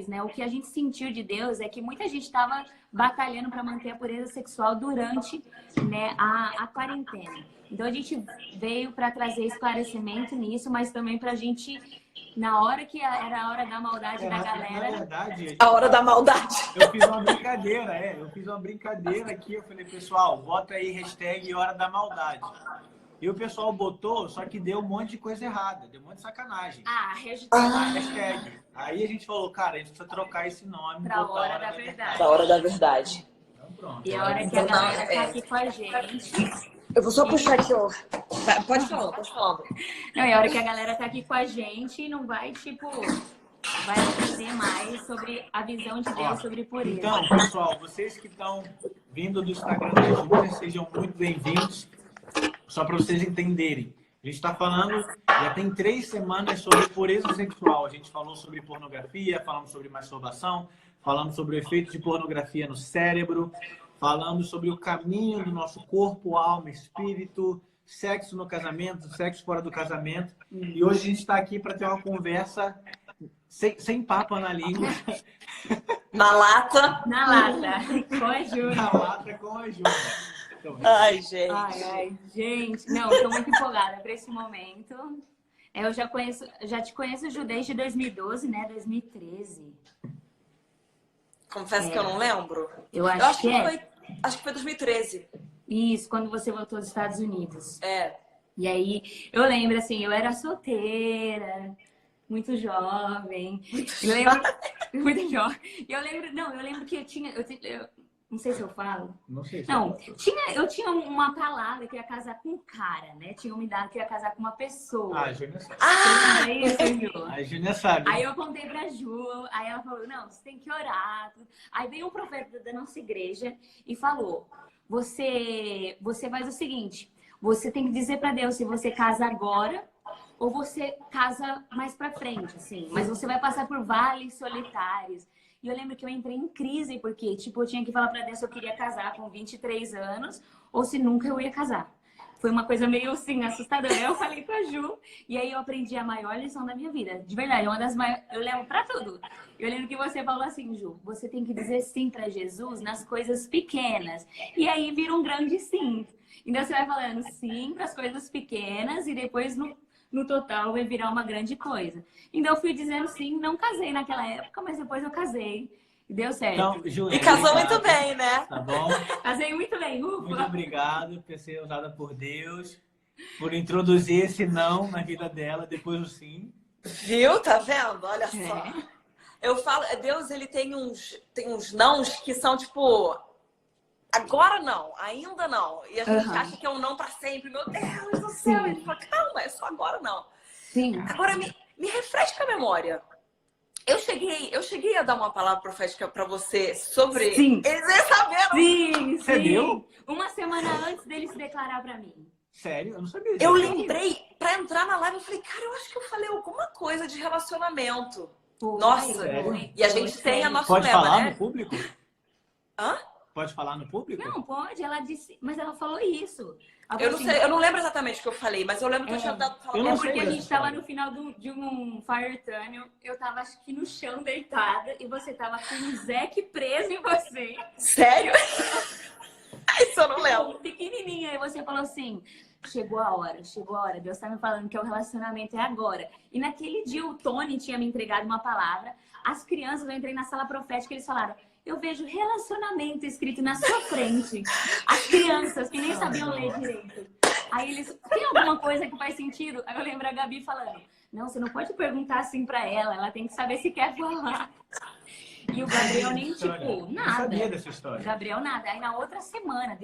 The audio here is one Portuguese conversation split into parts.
né? O que a gente sentiu de Deus é que muita gente estava batalhando para manter a pureza sexual durante, né, a quarentena. Então a gente veio para trazer esclarecimento nisso, mas também para a gente, na hora que era a hora da maldade da galera. Na verdade, A hora da maldade. eu fiz uma brincadeira, eu fiz uma brincadeira aqui. Eu falei, pessoal, bota aí hashtag hora da maldade. E o pessoal botou, só que deu um monte de coisa errada, deu um monte de sacanagem. Hashtag. Aí a gente falou, cara, a gente precisa trocar esse nome. Pra hora da verdade. Da hora da verdade. Então pronto. E a hora que a galera tá aqui com a gente. Eu vou só puxar aqui, ó. Pode falar, pode falar. Não, e a hora que a galera tá aqui com a gente, não vai, tipo, vai aprender mais sobre a visão de Deus sobre pureza. Então, pessoal, vocês que estão vindo do Instagram da Júlia, sejam muito bem-vindos. Só para vocês entenderem. A gente está falando, já tem 3 semanas sobre pureza sexual. A gente falou sobre pornografia, falamos sobre masturbação, falamos sobre o efeito de pornografia no cérebro, falamos sobre o caminho do nosso corpo, alma, espírito, sexo no casamento, sexo fora do casamento. E hoje a gente está aqui para ter uma conversa sem papo na língua. Na lata. Na lata, com a Júlia. Na lata com a Júlia. Então, Ai, gente. Ai, gente. Não, estou muito empolgada para esse momento. Eu já te conheço, Ju, desde 2012, né? 2013. Confesso que eu não lembro. Eu acho que acho que foi 2013. Isso, quando você voltou dos Estados Unidos. É. E aí, eu lembro, assim, eu era solteira, muito jovem. Eu lembro, muito jovem. E eu lembro que eu não sei se eu falo. não sei se Não, eu tinha uma palavra que ia casar com um cara, né? Tinha uma idade que ia casar com uma pessoa. Ah, a Júlia sabe. Aí, isso, Ju. A Júlia sabe. Aí eu contei pra Ju, aí ela falou, não, você tem que orar. Aí veio um profeta da nossa igreja e falou, você faz o seguinte, você tem que dizer pra Deus se você casa agora ou você casa mais pra frente, assim. Mas você vai passar por vales solitários. E eu lembro que eu entrei em crise, porque, tipo, eu tinha que falar pra Deus se eu queria casar com 23 anos ou se nunca eu ia casar. Foi uma coisa meio, assim, assustadora. Eu falei com a Ju e aí eu aprendi a maior lição da minha vida. De verdade, uma das maiores... Eu levo pra tudo. Eu lembro que você falou assim, Ju, você tem que dizer sim pra Jesus nas coisas pequenas. E aí vira um grande sim. Então você vai falando sim pras coisas pequenas e depois no total vai virar uma grande coisa. Então eu fui dizendo sim, não casei naquela época, mas depois eu casei. E deu certo. Então, Júlia, E casou obrigado, muito bem, né? Tá bom? Casei muito bem, Muito ufa! obrigado por ser usada por Deus, por introduzir esse não na vida dela, depois o sim. Viu? Tá vendo? Olha só. Eu falo, Deus, ele tem uns nãos que são tipo, agora não, ainda não. E a gente acha que é um não pra sempre. Meu Deus do céu. Ele fala, calma, é só agora não. Sim. Agora me refresca a memória. Eu cheguei a dar uma palavra profética pra você sobre... Sim. Eles saberam. Sim, Você sim. viu? Uma semana antes dele se declarar pra mim. Sério? Eu não sabia disso. Eu lembrei, pra entrar na live, eu falei, cara, eu acho que eu falei alguma coisa de relacionamento. Foi, Nossa, foi. e a gente tem a nossa Pode lema, falar né? no público? Hã? Pode falar no público? Não, pode, ela disse, mas ela falou isso. Ela Eu falou não sei, eu não lembro exatamente o que eu falei, mas eu lembro que eu tinha dado Eu não É falado. sei porque a dessa gente tava história. no final de um fire tunnel, eu tava acho que no chão deitada e você tava com um Zeke preso em você. Sério? Isso eu não lembro. Pequenininha, e você falou assim, chegou a hora, Deus tá me falando que o relacionamento é agora. E naquele dia o Tony tinha me entregado uma palavra, as crianças, eu entrei na sala profética e eles falaram, eu vejo relacionamento escrito na sua frente. As crianças que nem sabiam ler direito. Aí eles, tem alguma coisa que faz sentido? Aí eu lembro a Gabi falando, não, você não pode perguntar assim pra ela tem que saber se quer falar. E o Gabriel nem, tipo, Eu não nada. sabia dessa O história. Gabriel nada. Aí na outra semana,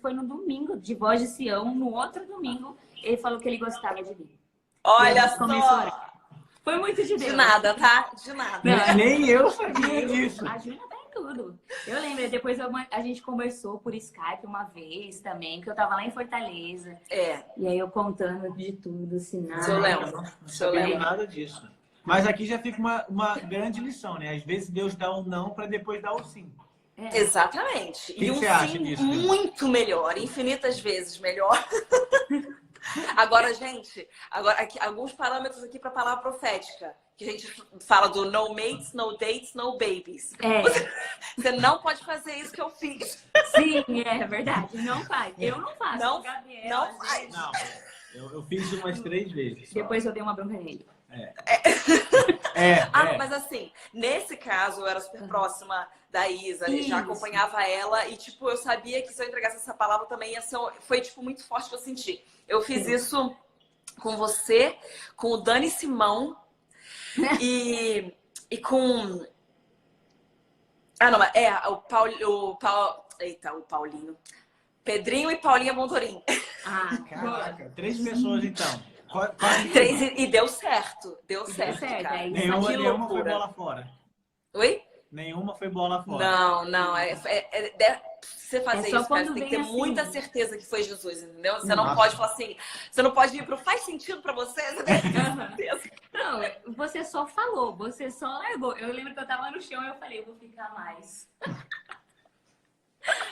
foi no domingo, de Voz de Sião, no outro domingo, ele falou que ele gostava de mim. Olha Começou a só. orar. Foi muito de Deus. De nada, tá? De nada. Não. Nem eu sabia disso. A Júlia tá em tudo. Eu lembro, depois a gente conversou por Skype uma vez também, que eu tava lá em Fortaleza. É, E aí eu contando de tudo, sinais. eu lembro. Não Eu sabia lembro. nada disso. Mas aqui já fica uma grande lição, né? Às vezes Deus dá um não para depois dar o sim. Exatamente. que E um você acha sim disso, muito melhor, infinitas vezes melhor. Agora, gente, aqui, alguns parâmetros aqui para a palavra profética. que a gente fala do no mates, no dates, no babies. É. Você não pode fazer isso que eu fiz. Sim, é verdade. Não faz. Eu não faço. Não, Gabriel, não faz. Não, eu fiz umas 3 vezes. Só. Depois eu dei uma bronca nele. Mas assim, nesse caso eu era super próxima da Isa, e já Isso. acompanhava ela e tipo, eu sabia que se eu entregasse essa palavra também ia ser, foi tipo muito forte que eu senti. Eu fiz isso com você, com o Dani Simão e com o Paulinho. Pedrinho e Paulinha Montorim. Caraca, 3 pessoas então. 3 e deu certo. Deu certo, certo, cara. é isso. Nenhuma foi bola fora. Oi? Nenhuma foi bola fora. Não. Você fazer só isso, cara, quando você tem que vem ter assim. muita certeza que foi Jesus, entendeu? Você não Nossa. pode falar assim, você não pode ir pro faz sentido pra você, você tem que ter certeza. Não, você só falou, você só largou. Eu lembro que eu tava no chão e eu falei, eu vou ficar mais.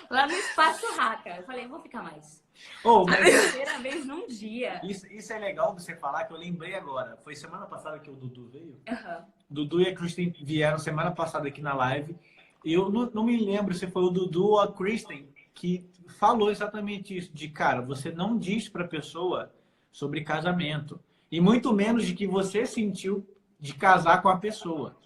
Lá no Espaço Raca, eu falei, eu vou ficar mais. Oh, A mas primeira vez num dia. isso é legal você falar, que eu lembrei agora. Foi semana passada que o Dudu veio. Uhum. Dudu e a Kristen vieram semana passada aqui na live. Eu não me lembro se foi o Dudu ou a Kristen que falou exatamente isso. De, cara, você não diz pra pessoa sobre casamento. E muito menos de que você sentiu de casar com a pessoa.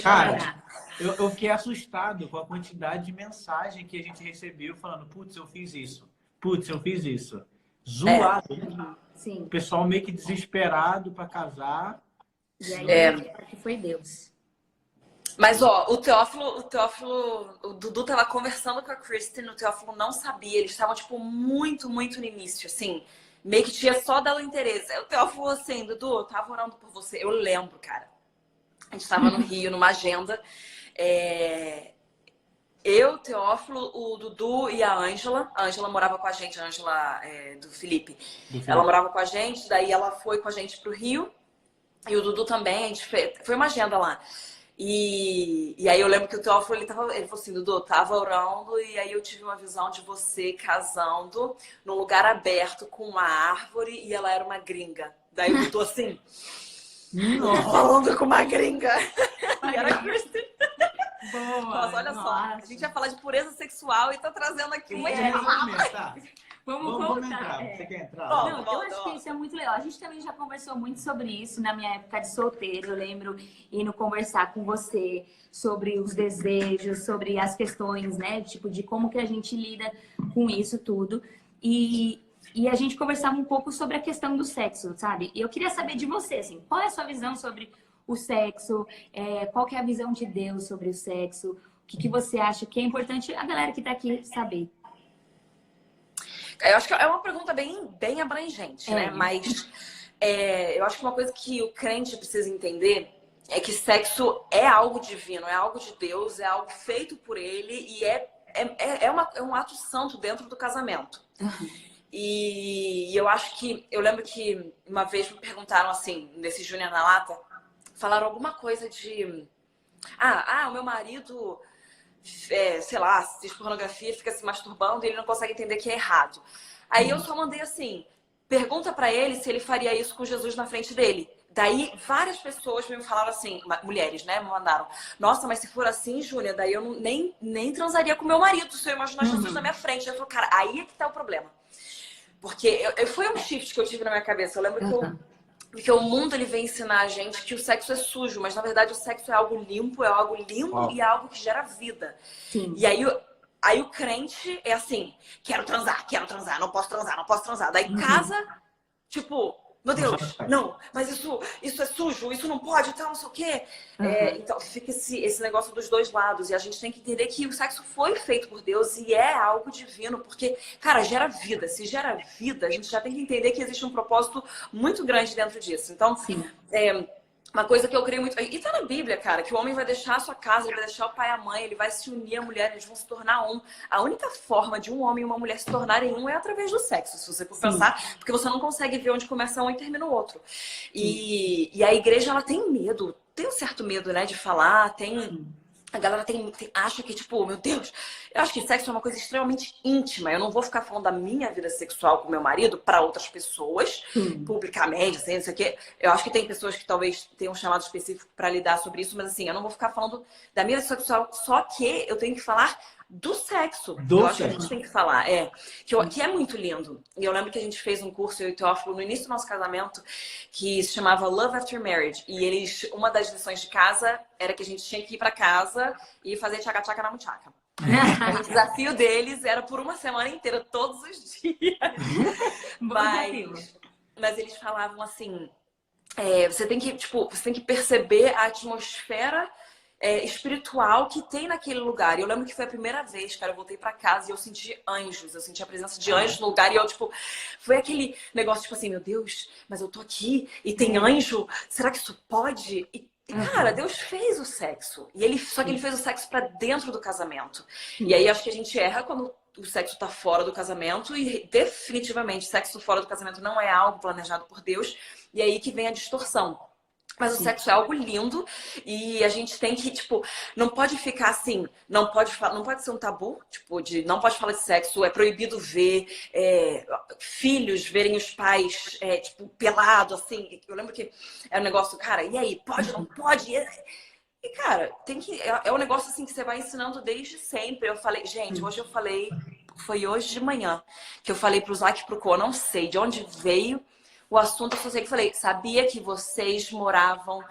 Cara, eu fiquei assustado com a quantidade de mensagem que a gente recebeu falando, putz, eu fiz isso. Putz, eu fiz isso. Zoado. Sim. O pessoal meio que desesperado pra casar. E aí, que foi Deus. Mas, ó, o Dudu tava conversando com a Kristen, o Teófilo não sabia, eles estavam, tipo, muito, muito no início, assim, meio que tinha só dado interesse. Aí o Teófilo falou assim, Dudu, eu tava orando por você, eu lembro, cara. A gente tava no Rio, numa agenda, eu, Teófilo, o Dudu e a Ângela morava com a gente, a Ângela do Felipe. Ela morava com a gente, daí ela foi com a gente pro Rio, e o Dudu também, a gente foi uma agenda lá. E aí eu lembro que o Teófilo, ele falou assim, Dudu, eu tava orando e aí eu tive uma visão de você casando num lugar aberto com uma árvore e ela era uma gringa. Daí o Dudu assim, falando com uma gringa. E era a Kristen. Boa, Nossa, olha só, a gente ia falar de pureza sexual e tá trazendo aqui uma Vamos voltar. Você quer entrar? Não, eu acho que isso é muito legal. A gente também já conversou muito sobre isso na minha época de solteiro. Eu lembro indo conversar com você sobre os desejos, sobre as questões, né? Tipo, de como que a gente lida com isso tudo. E a gente conversava um pouco sobre a questão do sexo, sabe? E eu queria saber de você, assim, qual é a sua visão sobre o sexo? Qual que é a visão de Deus sobre o sexo? O que você acha que é importante a galera que tá aqui saber? Eu acho que é uma pergunta bem abrangente, né? Mas eu acho que uma coisa que o crente precisa entender é que sexo é algo divino, é algo de Deus, é algo feito por Ele e é um ato santo dentro do casamento. E eu lembro que uma vez me perguntaram assim, nesse Júnior na Lata, falaram alguma coisa de... o meu marido... sei lá, assiste pornografia, fica se masturbando e ele não consegue entender que é errado. Aí eu só mandei assim, pergunta pra ele se ele faria isso com Jesus na frente dele. Daí várias pessoas me falaram assim, mulheres, né, me mandaram, nossa, mas se for assim, Júlia, daí eu nem transaria com meu marido se eu imaginar Jesus na minha frente. Eu falei, cara, aí é que tá o problema. Porque foi um shift que eu tive na minha cabeça. Eu lembro porque o mundo ele vem ensinar a gente que o sexo é sujo, mas na verdade o sexo é algo limpo e é algo que gera vida. Sim. E aí o crente é assim, quero transar, não posso transar. Daí casa, tipo, meu Deus, não, mas isso é sujo, isso não pode, então não sei o quê. Então fica esse negócio dos dois lados. E a gente tem que entender que o sexo foi feito por Deus e é algo divino. Porque, cara, gera vida. Se gera vida, a gente já tem que entender que existe um propósito muito grande dentro disso. Então, uma coisa que eu creio muito... E tá na Bíblia, cara, que o homem vai deixar a sua casa, ele vai deixar o pai e a mãe, ele vai se unir à mulher, eles vão se tornar um. A única forma de um homem e uma mulher se tornarem um é através do sexo, se você for pensar, porque você não consegue ver onde começa um e termina o outro. E a igreja, ela tem medo, tem um certo medo, né, de falar, a galera acha que, tipo, meu Deus, eu acho que sexo é uma coisa extremamente íntima. Eu não vou ficar falando da minha vida sexual com meu marido para outras pessoas, publicamente, assim, não sei o quê. Eu acho que tem pessoas que talvez tenham um chamado específico para lidar sobre isso, mas assim, eu não vou ficar falando da minha vida sexual, só que eu tenho que falar do sexo. Eu acho que a gente tem que falar, que é muito lindo. E eu lembro que a gente fez um curso, eu e o Teófilo, no início do nosso casamento, que se chamava Love After Marriage. E uma das lições de casa era que a gente tinha que ir para casa e fazer tchaca-tchaca na muchaca. O desafio deles era por uma semana inteira, todos os dias. Mas eles falavam assim, você tem que perceber a atmosfera espiritual que tem naquele lugar. E eu lembro que foi a primeira vez, cara, eu voltei pra casa e eu senti anjos, eu senti a presença de anjos no lugar e eu, tipo, foi aquele negócio, tipo assim, meu Deus, mas eu tô aqui e tem anjo, será que isso pode? E, cara, Deus fez o sexo. Só que ele fez o sexo pra dentro do casamento. E aí acho que a gente erra quando o sexo tá fora do casamento e definitivamente sexo fora do casamento não é algo planejado por Deus. E aí que vem a distorção. Mas o sexo é algo lindo e a gente tem que, tipo, não pode ficar assim, não pode ser um tabu, tipo, não pode falar de sexo, é proibido ver filhos verem os pais, tipo, pelado, assim. Eu lembro que é um negócio, cara, e aí, pode, não pode? E, cara, é um negócio assim que você vai ensinando desde sempre. Eu falei, gente, foi hoje de manhã, que eu falei pro Zac e pro Cô, não sei de onde veio o assunto, eu só sei que falei, sabia que vocês moravam...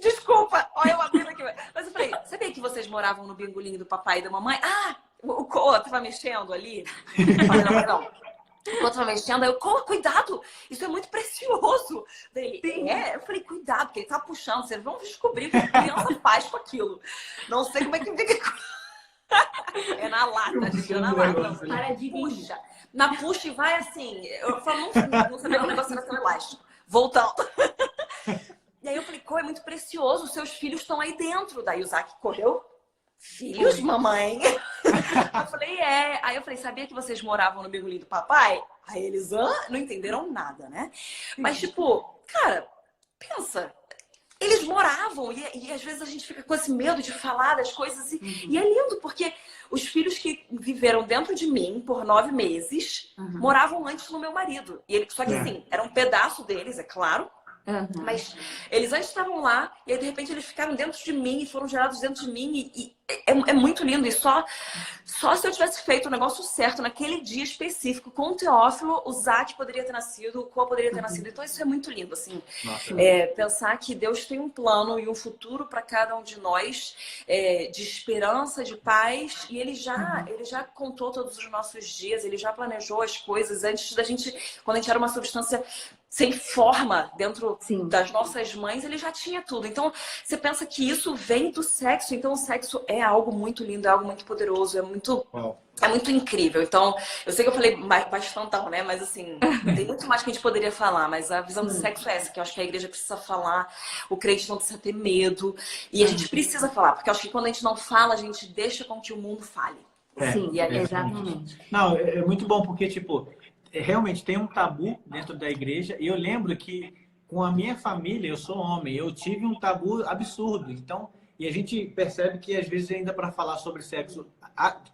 Desculpa, olha eu abrindo aqui. Mas eu falei, sabia que vocês moravam no bingolinho do papai e da mamãe? Ah, o Cô tava mexendo ali. Eu falei, não. O Cô tava mexendo, aí eu, Cô, cuidado, isso é muito precioso. Daí, eu falei, cuidado, porque ele tá puxando, vocês vão descobrir o que a criança faz com aquilo. Não sei como é que fica... É na lata, gente, é na lata. Para de puxa. Na puxa e vai assim. Eu falo, não sabia que o negócio era tão elástico. Voltando. E aí eu falei, Cô, é muito precioso, os seus filhos estão aí dentro. Daí o Zac correu. Filhos, mamãe? Eu falei, Aí eu falei, sabia que vocês moravam no bingolinho do papai? Aí eles, não entenderam nada, né? Mas tipo, cara, pensa. Eles moravam e às vezes a gente fica com esse medo de falar das coisas e é lindo porque os filhos que viveram dentro de mim por 9 meses moravam antes no meu marido. Só que assim, era um pedaço deles, é claro. Mas eles antes estavam lá e aí de repente eles ficaram dentro de mim e foram gerados dentro de mim e é muito lindo. E só se eu tivesse feito o negócio certo naquele dia específico com o Teófilo, o Zac poderia ter nascido, o Cô poderia ter nascido. Então isso é muito lindo, assim. Pensar que Deus tem um plano e um futuro para cada um de nós, de esperança, de paz, e ele já contou todos os nossos dias, ele já planejou as coisas antes da gente, quando a gente era uma substância sem forma dentro das nossas mães, ele já tinha tudo. Então, você pensa que isso vem do sexo. Então, o sexo é algo muito lindo, é algo muito poderoso, é muito incrível. Então, eu sei que eu falei bastante, né? Mas, assim, tem muito mais que a gente poderia falar. Mas a visão do sexo é essa, que eu acho que a igreja precisa falar. O crente não precisa ter medo. E a gente precisa falar, porque eu acho que quando a gente não fala, a gente deixa com que o mundo fale. Exatamente. Não, é muito bom, porque, tipo... Realmente tem um tabu dentro da igreja e eu lembro que com a minha família, eu sou homem, eu tive um tabu absurdo. Então, e a gente percebe que às vezes ainda para falar sobre sexo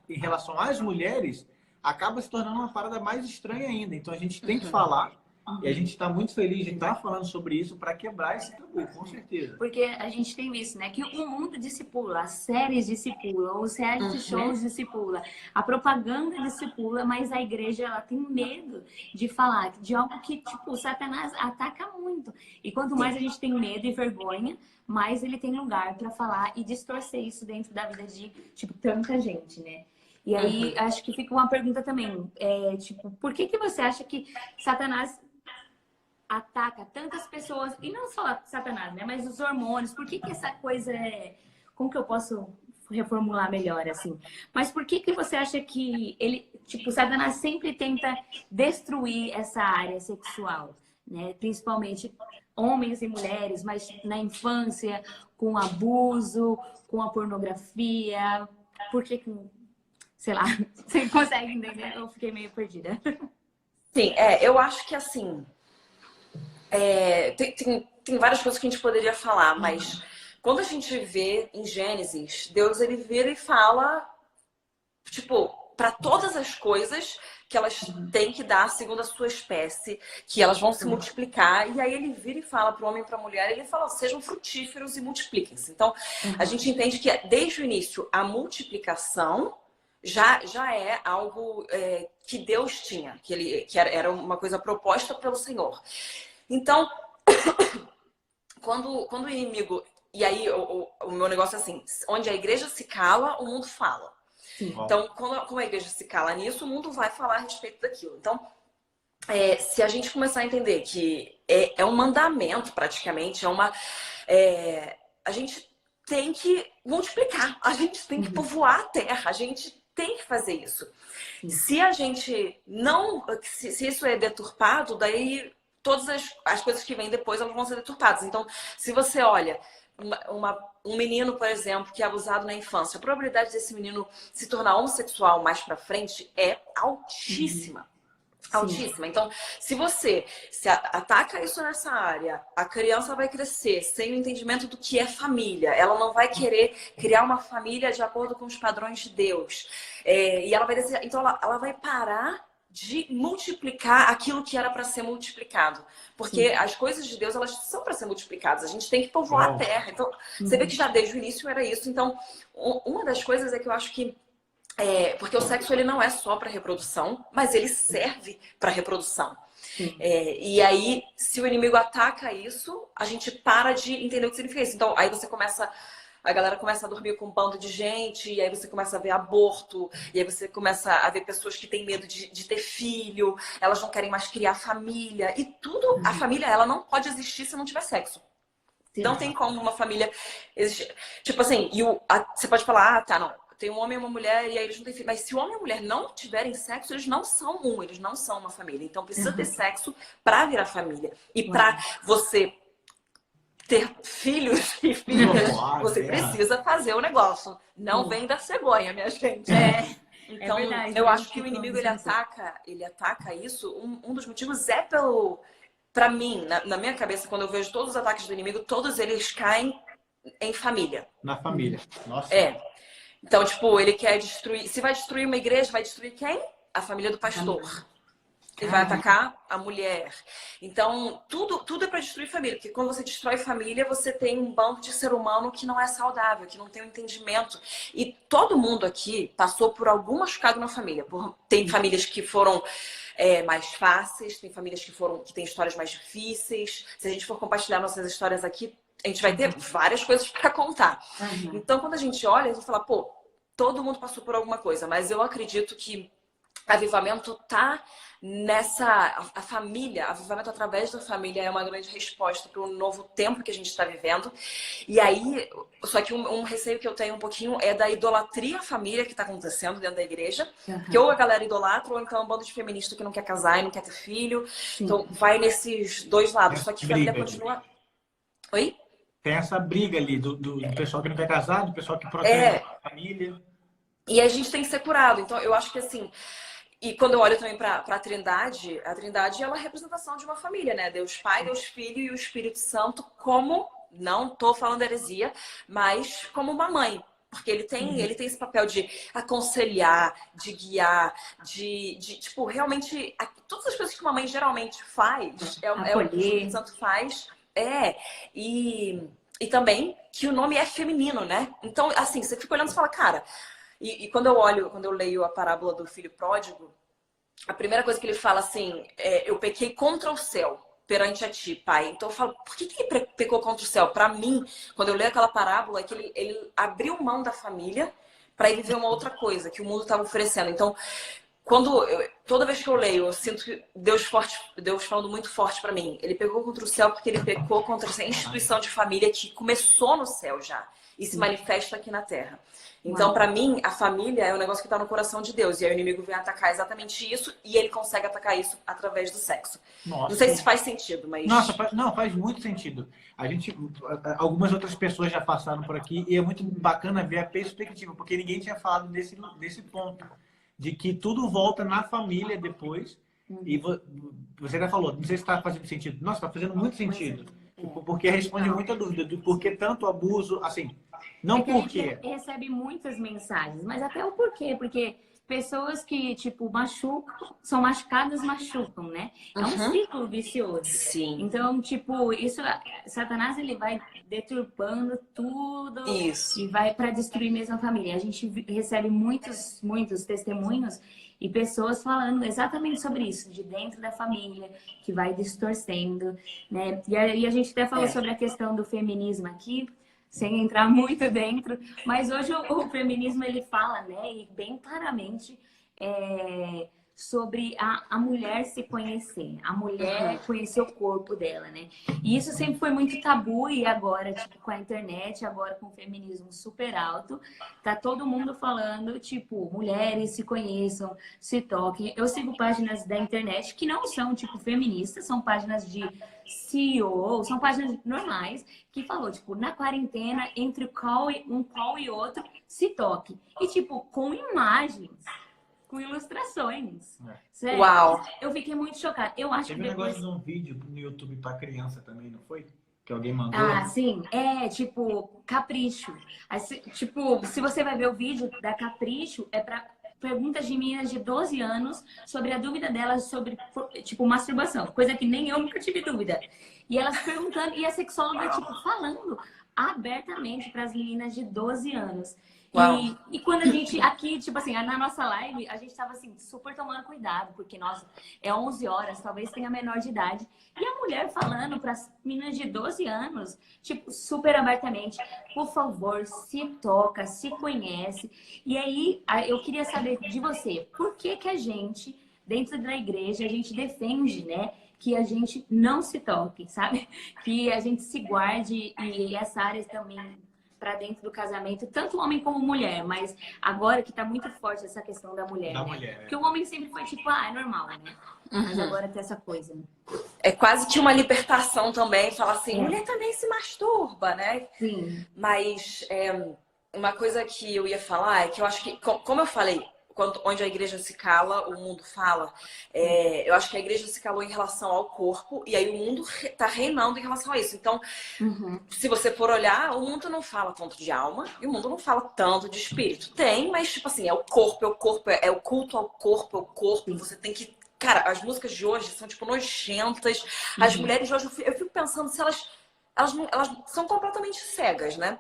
em relação às mulheres, acaba se tornando uma parada mais estranha ainda. Então a gente tem que falar e a gente está muito feliz de estar falando sobre isso para quebrar esse tabu, com certeza. Porque a gente tem visto, né, que o mundo discipula, as séries discipulam, os reality shows discipula, a propaganda discipula, mas a igreja ela tem medo de falar de algo que, tipo, Satanás ataca muito. E quanto mais a gente tem medo e vergonha, mais ele tem lugar para falar e distorcer isso dentro da vida de, tipo, tanta gente, né? E aí, acho que fica uma pergunta também, tipo, por que você acha que Satanás ataca tantas pessoas, e não só Satanás, né? Mas os hormônios, por que essa coisa como que eu posso reformular melhor, assim? Mas por que você acha que ele, tipo, Satanás sempre tenta destruir essa área sexual, né? Principalmente homens e mulheres, mas na infância, com abuso, com a pornografia, por que sei lá, você consegue entender? Eu fiquei meio perdida. Sim, eu acho que assim... tem várias coisas que a gente poderia falar, mas quando a gente vê em Gênesis, Deus ele vira e fala, tipo, para todas as coisas que elas têm que dar segundo a sua espécie, que elas vão se multiplicar. E aí ele vira e fala para o homem e para a mulher, ele fala, sejam frutíferos e multipliquem-se. Então, a gente entende que desde o início a multiplicação já é algo que Deus tinha, que era uma coisa proposta pelo Senhor. Então, quando o inimigo... E aí o meu negócio é assim, onde a igreja se cala, o mundo fala. Sim. Então, como a igreja se cala nisso, o mundo vai falar a respeito daquilo. Então, se a gente começar a entender que é um mandamento, praticamente, a gente tem que multiplicar, a gente tem que povoar a terra, a gente tem que fazer isso. Se a gente não... Se isso é deturpado, daí todas as coisas que vêm depois elas vão ser deturpadas. Então, se você olha... um menino, por exemplo, que é abusado na infância, a probabilidade desse menino se tornar homossexual mais pra frente é altíssima. Altíssima. Então, se você ataca isso nessa área, a criança vai crescer sem o entendimento do que é família. Ela não vai querer criar uma família de acordo com os padrões de Deus. E ela vai desejar, então ela vai parar de multiplicar aquilo que era para ser multiplicado. Porque as coisas de Deus, elas são para ser multiplicadas. A gente tem que povoar a terra. Então, você vê que já desde o início era isso. Então, uma das coisas é que eu acho que... porque o sexo, ele não é só para reprodução, mas ele serve para reprodução. E aí, se o inimigo ataca isso, a gente para de entender o que significa isso. Então, aí a galera começa a dormir com um bando de gente, e aí você começa a ver aborto, e aí você começa a ver pessoas que têm medo de ter filho, elas não querem mais criar família, e tudo, a família, ela não pode existir se não tiver sexo. Não tem como uma família existir. Tipo assim, você pode falar, tá, não, tem um homem e uma mulher, e aí eles não têm filho. Mas se o homem e a mulher não tiverem sexo, eles não são eles não são uma família. Então precisa ter sexo pra virar família. E pra você ter filhos e filhas, você precisa fazer o negócio. Não vem da cegonha, minha gente. Então, verdade, eu acho que o inimigo, ele ataca isso. Um dos motivos é pra mim, na minha cabeça, quando eu vejo todos os ataques do inimigo, todos eles caem em família. Na família. Nossa. Então, tipo, ele quer destruir... Se vai destruir uma igreja, vai destruir quem? A família do pastor. Ele vai atacar a mulher. Então, tudo é para destruir família. Porque quando você destrói família, você tem um bando de ser humano que não é saudável, que não tem um entendimento. E todo mundo aqui passou por algum machucado na família. Tem famílias que foram mais fáceis, tem famílias que têm histórias mais difíceis. Se a gente for compartilhar nossas histórias aqui, a gente vai ter várias coisas para contar. Então, quando a gente olha, a gente fala, pô, todo mundo passou por alguma coisa. Mas eu acredito que avivamento tá a família, avivamento através da família é uma grande resposta para o novo tempo que a gente está vivendo. E aí, só que um receio que eu tenho um pouquinho é da idolatria à família que está acontecendo dentro da igreja. Que ou a galera idolatra, ou então é um bando de feminista que não quer casar e não quer ter filho. Então, vai nesses dois lados. Só que a família continua... Oi? Tem essa briga ali do pessoal que não quer casar, do pessoal que protege a família. E a gente tem que ser curado. Então, eu acho que assim... E quando eu olho também para a Trindade ela é a representação de uma família, né? Deus Pai, Deus Filho e o Espírito Santo como, não estou falando heresia, mas como uma mãe. Porque ele tem esse papel de aconselhar, de guiar, de tipo, realmente... Todas as coisas que uma mãe geralmente faz, é o que o Espírito Santo faz. E também que o nome é feminino, né? Então, assim, você fica olhando e fala, cara... E quando eu leio a parábola do filho pródigo, a primeira coisa que ele fala assim, eu pequei contra o céu perante a ti, pai. Então eu falo, por que ele pecou contra o céu? Para mim, quando eu leio aquela parábola, é que ele abriu mão da família para ir viver uma outra coisa que o mundo estava oferecendo. Então, toda vez que eu leio, eu sinto que Deus falando muito forte para mim. Ele pecou contra o céu porque ele pecou contra essa instituição de família que começou no céu já e se manifesta aqui na terra. Então, para mim, a família é um negócio que está no coração de Deus. E aí o inimigo vem atacar exatamente isso e ele consegue atacar isso através do sexo. Nossa. Não sei se faz sentido, mas... Nossa, faz muito sentido. Algumas outras pessoas já passaram por aqui e é muito bacana ver a perspectiva, porque ninguém tinha falado desse ponto. De que tudo volta na família depois. E você já falou, não sei se está fazendo sentido. Nossa, está fazendo muito sentido. Porque responde muita dúvida do porquê tanto abuso, assim, não que a porquê. gente recebe muitas mensagens, mas até o porquê, porque pessoas que, tipo, machucam, são machucadas, machucam, né? É um ciclo vicioso. Sim. Então, tipo, isso, Satanás, ele vai deturpando tudo Isso. e vai para destruir mesmo a família. A gente recebe muitos testemunhos e pessoas falando exatamente sobre isso, de dentro da família, que vai distorcendo, né? E aí a gente até falou sobre a questão do feminismo aqui, sem entrar muito dentro, mas hoje o feminismo ele fala, né, e bem claramente sobre a mulher se conhecer, a mulher conhecer o corpo dela, né? E isso sempre foi muito tabu e agora, tipo, com a internet, agora com o feminismo super alto, tá todo mundo falando, tipo, mulheres se conheçam, se toquem. Eu sigo páginas da internet que não são, tipo, feministas, são páginas de CEO, são páginas normais, que falou, tipo, na quarentena, entre um call e outro, se toque. E, tipo, com imagens, com ilustrações. Sério, Uau! eu fiquei muito chocada. Eu acho Teve que um depois... negócio de um vídeo no YouTube pra criança também, não foi? Que alguém mandou. Ah, sim. É, tipo, capricho. Aí, tipo, se você vai ver o vídeo da Capricho, é pra perguntas de meninas de 12 anos sobre a dúvida delas sobre, tipo, masturbação. Coisa que nem eu nunca tive dúvida. E elas perguntando, e a sexóloga, tipo, falando abertamente para as meninas de 12 anos. Uau. E quando a gente, aqui, tipo assim, na nossa live, a gente tava assim, super tomando cuidado, porque, nossa, é 11 horas, talvez tenha menor de idade. E a mulher falando para as meninas de 12 anos, tipo, super abertamente, por favor, se toca, se conhece. E aí, eu queria saber de você, por que que a gente, dentro da igreja, a gente defende, né, que a gente não se toque, sabe? Que a gente se guarde e essa área também para dentro do casamento, tanto homem como mulher, mas agora que tá muito forte essa questão da mulher, Da né? mulher, Porque o homem sempre foi tipo, é normal, né? Mas agora tem essa coisa. É quase que uma libertação também, falar assim, É. mulher também se masturba, né? Sim. Mas uma coisa que eu ia falar é que eu acho que, como eu falei, onde a igreja se cala, o mundo fala. Eu acho que a igreja se calou em relação ao corpo e aí o mundo tá reinando em relação a isso. Então, se você for olhar, o mundo não fala tanto de alma e o mundo não fala tanto de espírito. Tem, mas tipo assim, é o corpo, é o culto ao corpo, é o corpo. Sim. Você tem que... Cara, as músicas de hoje são tipo nojentas. As mulheres de hoje, eu fico pensando se elas são completamente cegas, né?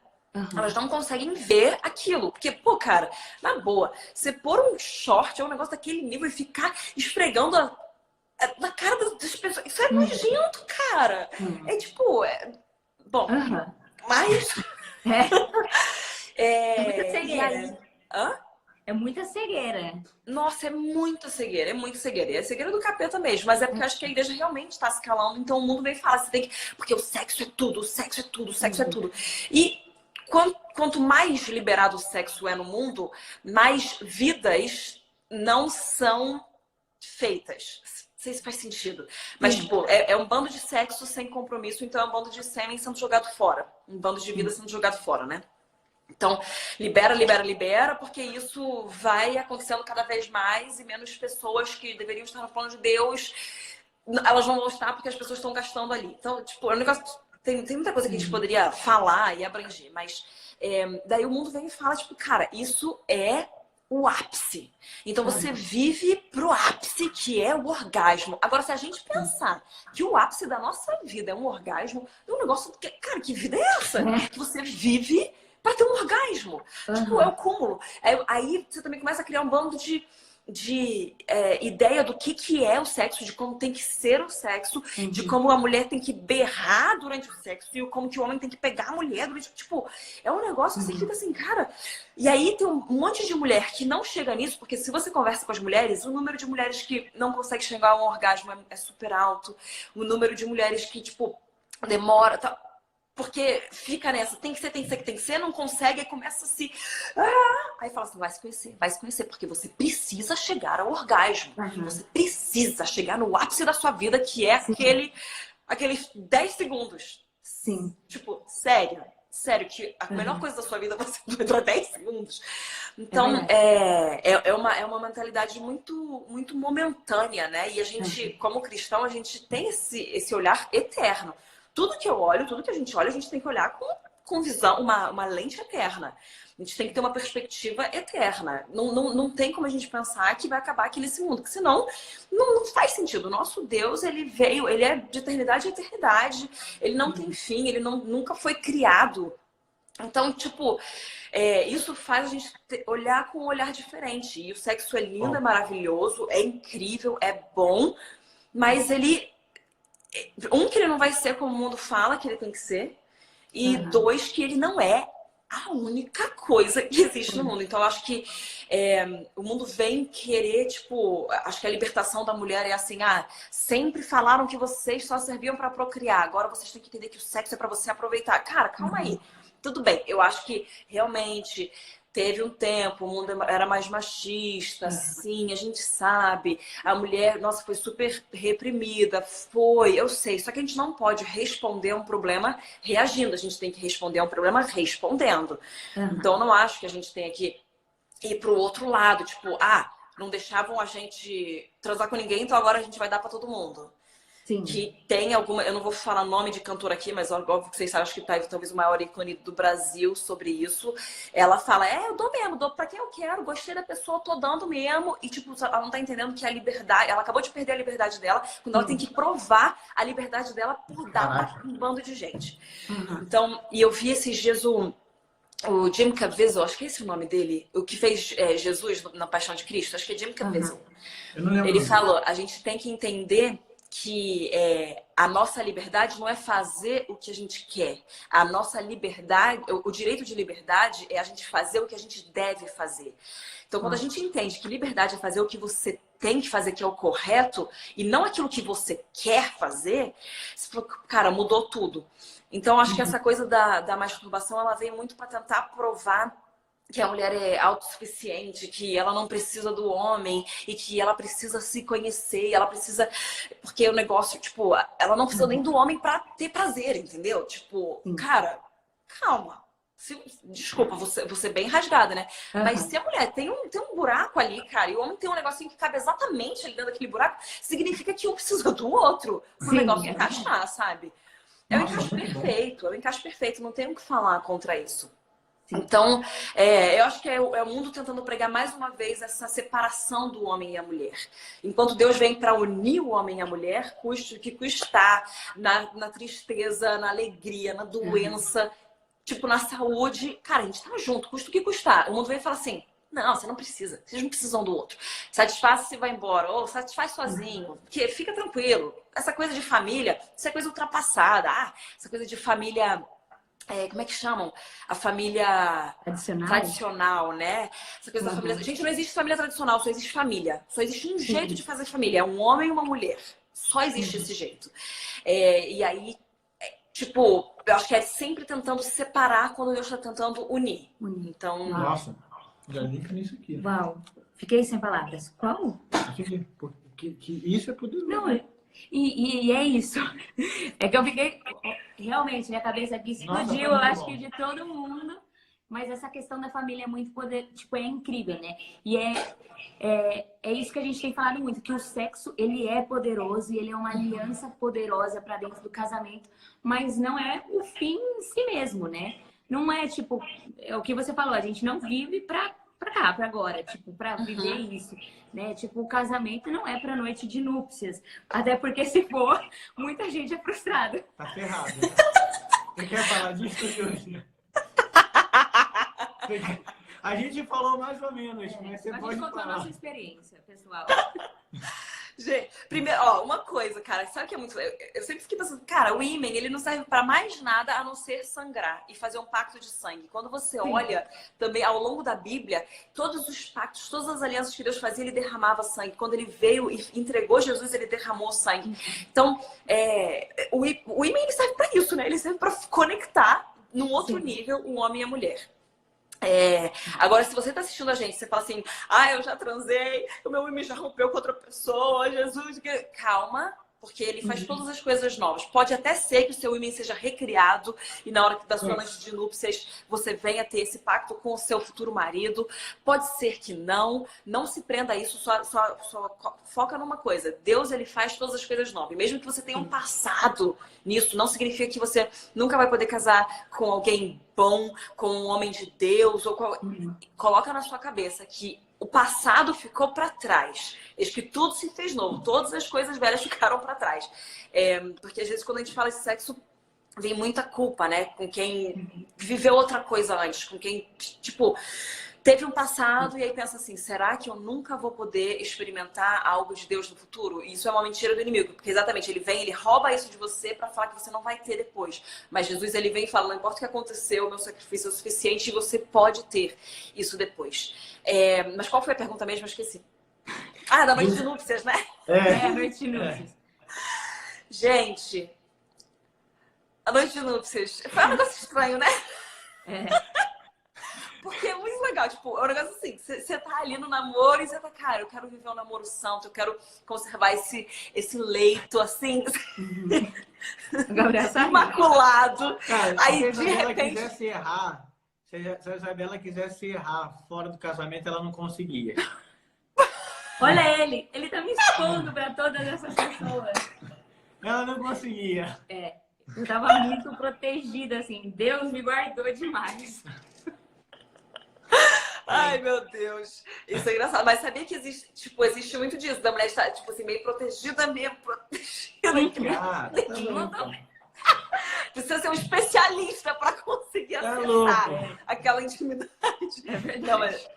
Elas não conseguem ver aquilo. Porque, pô, cara, na boa, você pôr um short é um negócio daquele nível e ficar esfregando na cara das pessoas. Isso é nojento, cara. É tipo. Bom, mas. É muita E cegueira. aí... Hã? É muita cegueira. Nossa, é muita cegueira, é muita cegueira. E é cegueira do capeta mesmo, mas é porque eu acho que a igreja realmente está se calando, então o mundo vem falar, você tem que... Porque o sexo é tudo, o sexo é tudo, o sexo é tudo. E quanto mais liberado o sexo é no mundo, mais vidas não são feitas. Não sei se faz sentido. Mas, tipo, é um bando de sexo sem compromisso, então é um bando de sêmen sendo jogado fora. Um bando de vida sendo jogado fora, né? Então, libera, porque isso vai acontecendo cada vez mais e menos pessoas que deveriam estar no plano de Deus, elas não vão estar porque as pessoas estão gastando ali. Então, tipo, é um negócio... Tem muita coisa que a gente poderia falar e abranger, mas daí o mundo vem e fala, tipo, cara, isso é o ápice. Então você vive pro ápice, que é o orgasmo. Agora, se a gente pensar que o ápice da nossa vida é um orgasmo, é um negócio que, cara, que vida é essa? Que você vive para ter um orgasmo. Tipo, é o cúmulo. Aí você também começa a criar um bando de ideia do que é o sexo, de como tem que ser o sexo, de como a mulher tem que berrar durante o sexo e como que o homem tem que pegar a mulher durante... Tipo, é um negócio que você fica assim, cara... E aí tem um monte de mulher que não chega nisso, porque se você conversa com as mulheres, o número de mulheres que não consegue chegar a um orgasmo é super alto. O número de mulheres que, tipo, demora... Tá... Porque fica nessa, tem que ser, não consegue, aí começa a se... Aí fala assim, vai se conhecer, porque você precisa chegar ao orgasmo. Você precisa chegar no ápice da sua vida, que é aqueles 10 segundos. Sim. Tipo, sério, que a melhor coisa da sua vida você durar 10 segundos. Então, é uma mentalidade muito, muito momentânea, né? E a gente, como cristão, a gente tem esse olhar eterno. tudo que eu olho, tudo que a gente tem que olhar com visão, uma lente eterna. A gente tem que ter uma perspectiva eterna. Não tem como a gente pensar que vai acabar aqui nesse mundo, porque senão não faz sentido. O nosso Deus, ele é de eternidade a eternidade. Ele não tem fim, ele nunca foi criado. Então, tipo, isso faz a gente olhar com um olhar diferente. E o sexo é lindo, é maravilhoso, é incrível, é bom, mas que ele não vai ser como o mundo fala que ele tem que ser, e dois, que ele não é a única coisa que existe no mundo. Então, eu acho que o mundo vem querer, tipo, acho que a libertação da mulher é assim, sempre falaram que vocês só serviam para procriar, agora vocês têm que entender que o sexo é para você aproveitar. Cara, calma aí. Tudo bem, eu acho que realmente teve um tempo, o mundo era mais machista, sim, a gente sabe. A mulher, nossa, foi super reprimida, eu sei. Só que a gente não pode responder a um problema reagindo, a gente tem que responder a um problema respondendo. Então, eu não acho que a gente tenha que ir pro outro lado, tipo, não deixavam a gente transar com ninguém, então agora a gente vai dar para todo mundo. Sim. Que tem alguma, eu não vou falar nome de cantora aqui, mas óbvio que vocês sabem, acho que tá talvez o maior ícone do Brasil sobre isso. Ela fala, eu dou mesmo, dou pra quem eu quero, gostei da pessoa, tô dando mesmo. E tipo, ela não tá entendendo que a liberdade, ela acabou de perder a liberdade dela, quando ela tem que provar a liberdade dela por dar pra um bando de gente. Então, e eu vi esses dias o Jim Caviezel, acho que é esse o nome dele, o que fez Jesus na Paixão de Cristo, acho que é Jim Caviezel. Ele falou, a gente tem que entender que a nossa liberdade não é fazer o que a gente quer. A nossa liberdade, o direito de liberdade é a gente fazer o que a gente deve fazer. Então, quando a gente entende que liberdade é fazer o que você tem que fazer, que é o correto, e não aquilo que você quer fazer, você falou, cara, mudou tudo. Então, acho que essa coisa da masturbação, ela vem muito para tentar provar que a mulher é autossuficiente, que ela não precisa do homem e que ela precisa se conhecer, ela precisa... Porque o negócio, tipo, ela não precisa nem do homem pra ter prazer, entendeu? Tipo, cara, calma. Desculpa, você bem rasgada, né? Mas se a mulher tem um buraco ali, cara, e o homem tem um negocinho que cabe exatamente ali dentro daquele buraco, significa que um precisa do outro pro negócio encaixar, sabe? É o encaixe perfeito, não tem o que falar contra isso. Então, eu acho que é o mundo tentando pregar mais uma vez essa separação do homem e a mulher. Enquanto Deus vem para unir o homem e a mulher, custe o que custar, na tristeza, na alegria, na doença, tipo, na saúde. Cara, a gente tá junto, custa o que custar. O mundo vem e fala assim, não, você não precisa, vocês não precisam do outro. Satisfaz-se e vai embora, ou satisfaz sozinho, porque fica tranquilo. Essa coisa de família, isso é coisa ultrapassada. Essa coisa de família... como é que chamam? A família tradicional, né? Essa coisa da família... Gente, não existe família tradicional, só existe família. Só existe um jeito de fazer família. É um homem e uma mulher. Só existe esse jeito. E aí, tipo, eu acho que é sempre tentando separar quando Deus está tentando unir. Então... Nossa, já liga nisso aqui. Uau, fiquei sem palavras. Qual? Que isso é poderoso. Não, e é isso. É que eu fiquei... Realmente, minha cabeça aqui explodiu, eu acho que de todo mundo. Mas essa questão da família é muito tipo, é incrível, né? E é isso que a gente tem falado muito, que o sexo, ele é poderoso e ele é uma aliança poderosa para dentro do casamento, mas não é o fim em si mesmo, né? Não é tipo, é o que você falou, a gente não vive pra cá, pra agora, tipo, pra viver isso, né? Tipo, o casamento não é pra noite de núpcias, até porque se for, muita gente é frustrada. Tá ferrado. Você quer falar disso hoje? A gente falou mais ou menos, mas você pode falar. A nossa experiência, pessoal. Gente, primeiro, uma coisa, cara, sabe o que é muito... Eu sempre fiquei pensando, cara, o ímen, ele não serve pra mais nada a não ser sangrar e fazer um pacto de sangue. Quando você olha também ao longo da Bíblia, todos os pactos, todas as alianças que Deus fazia, ele derramava sangue. Quando ele veio e entregou Jesus, ele derramou sangue. Então, o ímen, ele serve pra isso, né? Ele serve pra conectar num outro nível o homem e a mulher. Agora, se você tá assistindo a gente, você fala assim, eu já transei, o meu ímã já rompeu com outra pessoa, Jesus... Calma, Porque ele faz todas as coisas novas. Pode até ser que o seu ímã seja recriado e na hora da sua noite de núpcias você venha ter esse pacto com o seu futuro marido. Pode ser que não. Não se prenda a isso, só foca numa coisa. Deus, ele faz todas as coisas novas. E mesmo que você tenha um passado nisso, não significa que você nunca vai poder casar com alguém bom, com um homem de Deus. Coloca na sua cabeça que o passado ficou para trás. Eis que tudo se fez novo. Todas as coisas velhas ficaram para trás. Porque às vezes quando a gente fala de sexo, vem muita culpa, né? Com quem viveu outra coisa antes. Com quem, tipo, teve um passado e aí pensa assim, será que eu nunca vou poder experimentar algo de Deus no futuro? E isso é uma mentira do inimigo. Porque exatamente, ele vem, ele rouba isso de você para falar que você não vai ter depois. Mas Jesus, ele vem e fala, não importa o que aconteceu, o meu sacrifício é o suficiente e você pode ter isso depois. Mas qual foi a pergunta mesmo? Eu esqueci. Ah, da noite de núpcias, né? A noite de núpcias. Gente, a noite de núpcias foi um negócio estranho, né? Porque é muito legal, tipo, é um negócio assim, você tá ali no namoro e você tá, cara, eu quero viver um namoro santo, eu quero conservar esse leito, assim, imaculado. Cara, aí, se de a Isabela repente... quisesse errar, se a Isabela quisesse errar fora do casamento, ela não conseguia. Olha ele tá me expondo pra todas essas pessoas. Ela não conseguia. Eu tava muito protegida, assim, Deus me guardou demais. Ai, meu Deus. Isso é engraçado. Mas sabia que existe muito disso, da mulher estar, tipo assim, meio protegida mesmo. Ah, Precisa ser um especialista para conseguir acessar aquela intimidade. É verdade. Não, mas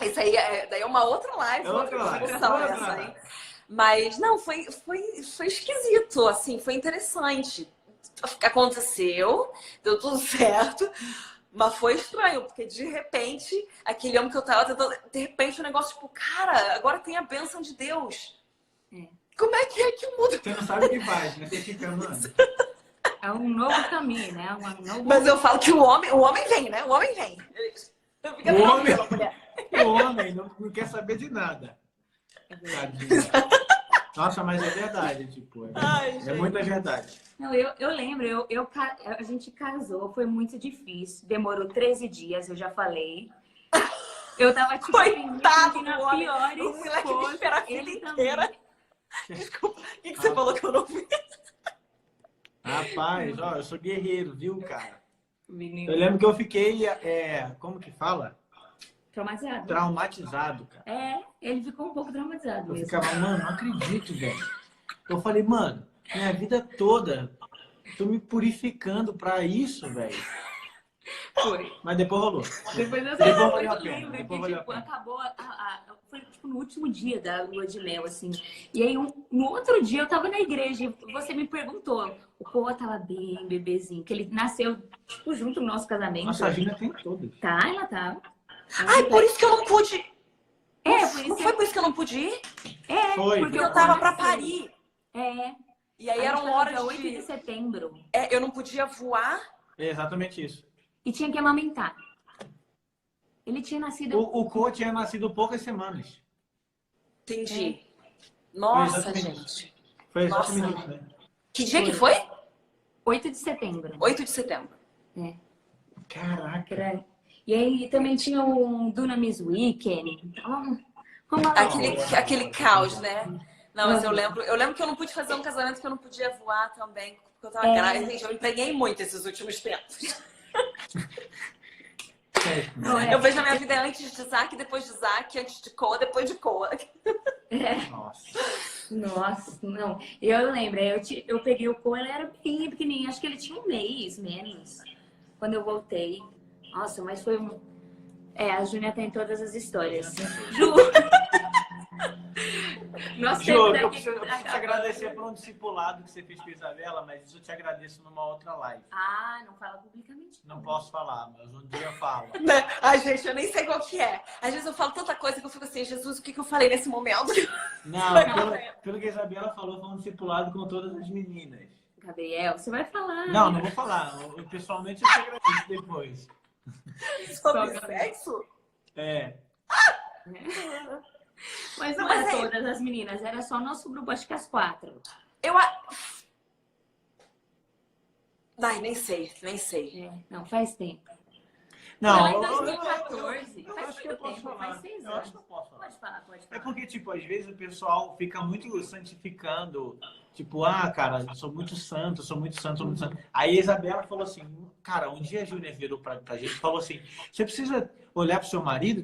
isso aí daí é uma outra live, outra discussão essa aí. Mas, não, foi esquisito, assim, foi interessante. Aconteceu, deu tudo certo. Mas foi estranho, porque de repente, aquele homem que eu tava tentando, de repente o negócio, tipo, cara, agora tem a bênção de Deus. Como é que muda? Você não sabe o que faz, né? Você fica, mano. É um novo caminho, né? Mas eu falo que o homem vem, né? O homem vem. O homem não quer saber de nada. Nossa, mas é verdade, tipo, é muita verdade. Não, eu lembro, a gente casou, foi muito difícil, demorou 13 dias, eu já falei. Eu tava tipo coitado na do pior o moleque me espera a vida inteira. Desculpa, o que você falou que eu não vi? Rapaz, ó, eu sou guerreiro, viu, cara? Menino. Eu lembro que eu fiquei, como que fala? Traumatizado. Traumatizado, cara. Ele ficou um pouco traumatizado Eu mesmo. ficava, mano, não acredito, velho. Eu falei, mano, minha vida toda, tô me purificando pra isso, velho. Foi. Mas depois rolou. Depois eu valeu a pena. lembro Depois que, valeu a tipo, pena. acabou, foi tipo no último dia da lua de mel, assim. E aí, no outro dia, eu tava na igreja e você me perguntou. O Poa tava bem bebezinho, que ele nasceu, tipo, junto no nosso casamento. Nossa, a Gina tem todas. Tá, ela tava. Ai, por isso que eu não pude. Não foi por isso que eu não pude ir? Foi. Porque eu tava pra parir. E aí era uma hora de 8 de setembro. Eu não podia voar. É exatamente isso. E tinha que amamentar. Ele tinha nascido... O Co tinha nascido poucas semanas. Entendi. Nossa, Foi gente. Foi exatamente isso, né? Que dia que foi? 8 de setembro. 8 de setembro. Caraca. E aí também tinha um Dunamis Weekend. Aquele caos, né? Não, mas eu lembro que eu não pude fazer um casamento que eu não podia voar também, porque eu tava grávida. Gente, eu empreguei muito esses últimos tempos. Eu vejo a minha vida antes de Isaac, depois de Isaac, antes de Coa, depois de Coa. Nossa, não. Eu lembro, eu peguei o Coa, ele era bem pequenininho, acho que ele tinha um mês menos, quando eu voltei. Nossa, mas foi um... a Júnia tem todas as histórias. Ju! Ju, eu preciso te agradecer por um discipulado que você fez com a Isabela, mas isso eu te agradeço numa outra live. Não fala publicamente. Não posso falar, mas um dia eu falo. Ai, gente, eu nem sei qual que é. Às vezes eu falo tanta coisa que eu fico assim, Jesus, o que eu falei nesse momento? Não, pelo que a Isabela falou, foi um discipulado com todas as meninas. Gabriel, você vai falar. Não vou falar. Pessoalmente eu te agradeço depois. Sobre sexo? Mas não era todas as meninas, era só nosso grupo, acho que as 4. Eu... Ai, nem sei. Não, faz tempo. Não, em 2014. eu Faz acho que eu muito posso tempo, falar. faz 6 Eu acho anos. que eu posso falar. Pode falar. É porque, tipo, às vezes o pessoal fica muito santificando, tipo, cara, eu sou muito santo, sou muito santo, sou muito santo. Aí a Isabela falou assim, cara, um dia a Júlia virou pra gente e falou assim, você precisa olhar pro seu marido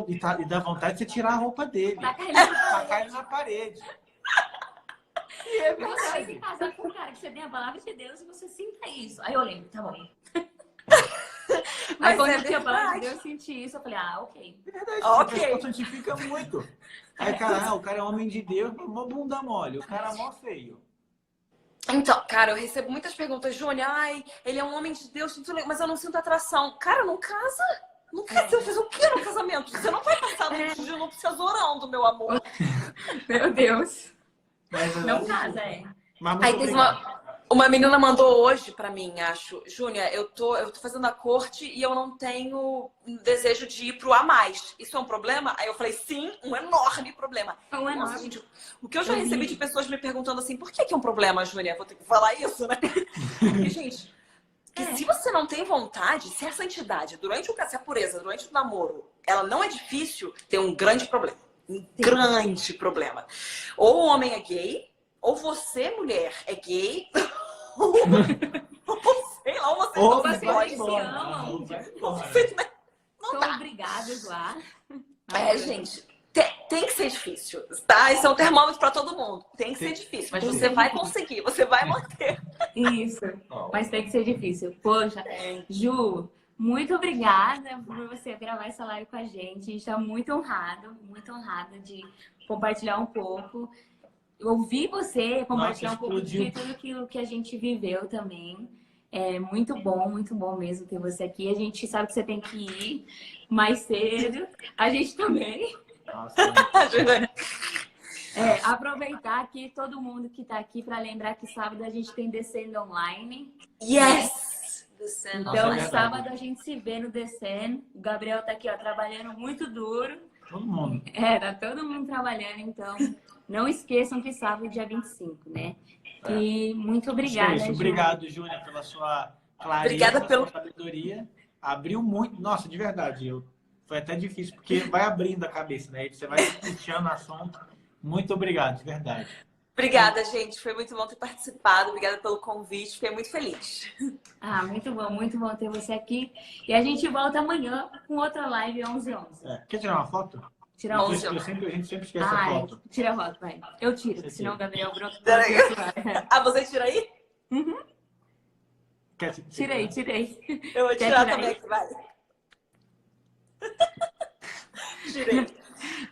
e dar vontade de você tirar a roupa dele, tacar ele na parede. E é Você vai verdade. se casar com um cara que você tem a palavra de Deus e você sinta isso. Aí eu lembro, tá bom. Aí quando eu tinha a palavra de Deus, eu senti isso, eu falei, ok. É verdade, Ok. o pessoal santifica muito. Aí, cara, o cara é homem de Deus, mó bunda mole, o cara é mó feio. Então, cara, eu recebo muitas perguntas, Júnior, ele é um homem de Deus, mas eu não sinto atração. Cara, não casa. Não casa. Você fez o que no casamento? Você não vai passar noite de núpcias orando, meu amor. Meu Deus. Mas, Não casa, Mas muito Aí teve obrigado. uma menina mandou hoje pra mim, acho, Júnior, eu tô fazendo a corte e eu não tenho desejo de ir pro A mais. Isso é um problema? Aí eu falei, sim, um enorme problema. Nossa, gente, o que eu já recebi de pessoas me perguntando assim, por que é um problema, Júnior? Vou ter que falar isso, né? Porque, gente, se você não tem vontade, se a santidade, se a pureza, durante o namoro, ela não é difícil, tem um grande problema. Um grande problema. Ou o homem é gay, ou você, mulher, é gay, ou sei lá, ou você Ou não vai se pode. embora. Não São dá. obrigados lá. Gente, tem que ser difícil, tá? Isso é um termômetro pra todo mundo. Tem que ser difícil, mas você vai conseguir, você vai manter. Isso, mas tem que ser difícil. Poxa, Ju, muito obrigada por você gravar essa live com a gente. A gente está muito honrado de compartilhar um pouco. Ouvir você compartilhar um pouco de tudo aquilo que a gente viveu também. É muito bom mesmo ter você aqui. A gente sabe que você tem que ir mais cedo. A gente também. Nossa, Aproveitar aqui todo mundo que está aqui para lembrar que sábado a gente tem Descendo Online. Yes! Então, sábado a gente se vê no Descendo. O Gabriel tá aqui, ó, trabalhando muito duro. todo mundo. Tá todo mundo trabalhando, então não esqueçam que sábado, dia 25, né? E muito obrigada, Ju. Obrigado, Júnior, pela sua clareza, obrigada pela sua sabedoria. Abriu muito. Nossa, de verdade, foi até difícil, porque vai abrindo a cabeça, né? Você vai puxando o assunto. Muito obrigado, de verdade. Obrigada, gente. Foi muito bom ter participado. Obrigada pelo convite. Fiquei muito feliz. Muito bom ter você aqui. E a gente volta amanhã com outra live 11h11. Quer tirar uma foto? Tirar uma foto. A gente sempre esquece a foto. Tira a foto, vai. Eu tiro, senão o Gabriel brota. Você tira aí? Uhum. Tirei. Eu vou tirar também aqui, vai. Tirei.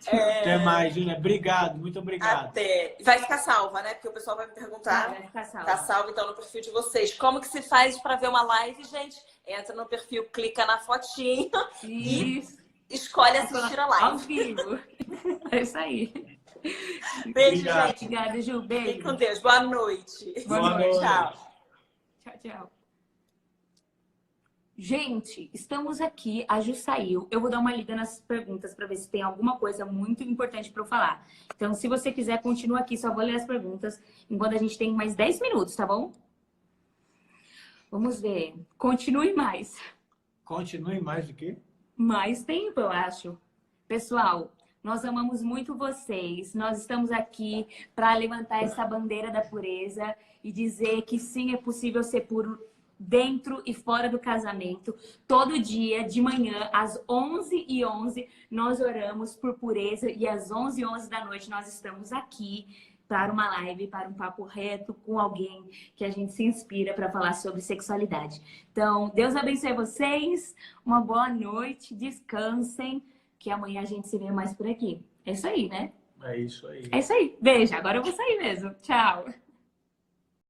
Até mais, Júlia. Obrigado, muito obrigado. Até. Vai ficar salva, né? Porque o pessoal vai me perguntar. Vai ficar salva. Tá salva, então, no perfil de vocês. Como que se faz para ver uma live, gente? Entra no perfil, clica na fotinho e escolhe assistir a live. Ao vivo. É isso aí. Beijo, Obrigado. gente. Obrigada, Ju. Beijo. Fique com Deus. Boa noite. Boa noite. Tchau. Tchau. Gente, estamos aqui. A Ju saiu. Eu vou dar uma lida nas perguntas para ver se tem alguma coisa muito importante para eu falar. Então, se você quiser, continua aqui. Só vou ler as perguntas enquanto a gente tem mais 10 minutos, tá bom? Vamos ver. Continue mais. Continue mais do que? Mais tempo, eu acho. Pessoal, nós amamos muito vocês. Nós estamos aqui para levantar essa bandeira da pureza e dizer que sim, é possível ser puro dentro e fora do casamento. Todo dia, de manhã, às 11h11, nós oramos por pureza e às 11h11 da noite nós estamos aqui para uma live, para um papo reto com alguém que a gente se inspira para falar sobre sexualidade. Então, Deus abençoe vocês, uma boa noite, descansem, que amanhã a gente se vê mais por aqui. É isso aí, né? É isso aí. É isso aí. Beijo, agora eu vou sair mesmo. Tchau.